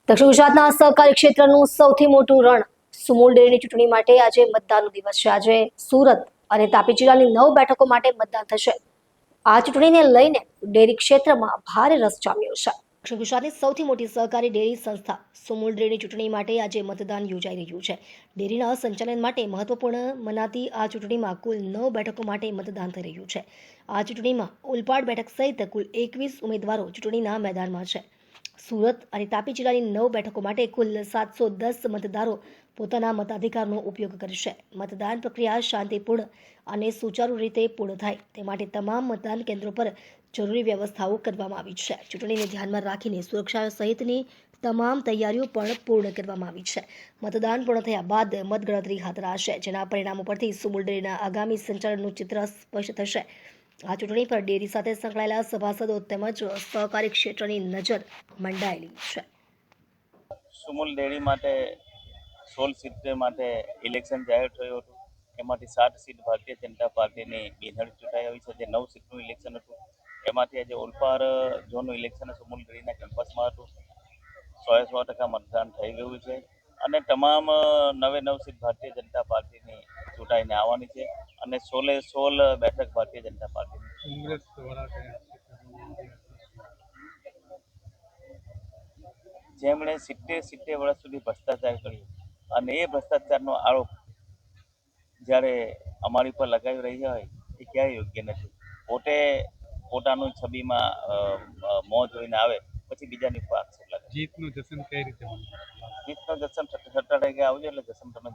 દક્ષિણ ગુજરાતના સહકારી ક્ષેત્રનું સૌથી મોટું રણ સુમુલ ડેરીની ચૂંટણી માટે આજે મતદાનનો દિવસ છે। આજે સુરત અને તાપી જિલ્લાની 9 બેઠકો માટે મતદાન થશે। આ ચૂંટણીને લઈને ડેરી ક્ષેત્રમાં ભારે રસ જામ્યો છે। દક્ષિણ ગુજરાતની સૌથી મોટી સહકારી ડેરી સંસ્થા સુમુલ ડેરીની ચૂંટણી માટે આજે મતદાન યોજાઈ રહ્યું છે। ડેરીના સંચાલન માટે મહત્વપૂર્ણ મનાતી આ ચૂંટણીમાં કુલ 9 બેઠકો માટે મતદાન થઈ રહ્યું છે। આ ચૂંટણીમાં ઉલપાડ બેઠક સહિત કુલ 21 ઉમેદવારો ચૂંટણીના મેદાનમાં છે। સુરત અને તાપી જિલ્લાની 9 બેઠકો માટે કુલ 710 મતદારો પોતાના મતાધિકારનો ઉપયોગ કરશે। મતદાન પ્રક્રિયા શાંતિપૂર્ણ અને સુચારુ રીતે પૂર્ણ થાય તે માટે તમામ મતદાન કેન્દ્રો પર જરૂરી વ્યવસ્થાઓ કરવામાં આવી છે। ચૂંટણીને ધ્યાનમાં રાખીને સુરક્ષા સહિતની તમામ તૈયારીઓ પણ પૂર્ણ કરવામાં આવી છે। મતદાન પૂર્ણ થયા બાદ મતગણતરી હાથ ધરાશે, જેના પરિણામો પરથી સુમુલ ડેરીના આગામી સંચાલનનું ચિત્ર સ્પષ્ટ થશે। આ ચૂંટણી પર ડેરી સાથે સંકળાયેલા સભાસદો તેમજ સહકારી ક્ષેત્રની નજર મંડાયેલી છે। સુમુલ ડેરી માટે 16 સીટ માટે ઇલેક્શન જાહેર થયું હતું। એમાંથી 7 સીટ ભારતીય જનતા પાર્ટીની બિનહરીફ ચૂંટાઈ આવી છે, જે 9 સીટનું ઇલેક્શન હતું। એમાંથી આજે ઓલપાડ ઝોનનું ઇલેક્શન સુમુલ ડેરીના કેમ્પસમાં હતું। 100% મતદાન થઈ ગયું છે અને તમામ 9 સીટ ભારતીય જનતા પાર્ટીની ચૂંટાઈને આવવાની છે અને 16 બેઠક ભારતીય જનતા પાર્ટીની। જેમણે 70 વર્ષ સુધી ભ્રષ્ટાચાર કર્યો અને એ ભ્રષ્ટાચારનો આરોપ જ્યારે અમારી પર લગાવી રહ્યા હોય એ ક્યાંય યોગ્ય નથી। પોતે પોતાનું છબીમાં મોં જોઈને આવે પછી બીજાની પર આક્ષેપ લગાવે। જીતનું જશ્ન કઈ રીતે? જીતનો જશ્ન 17 તારીખે આવજો એટલે જશ્ન તમે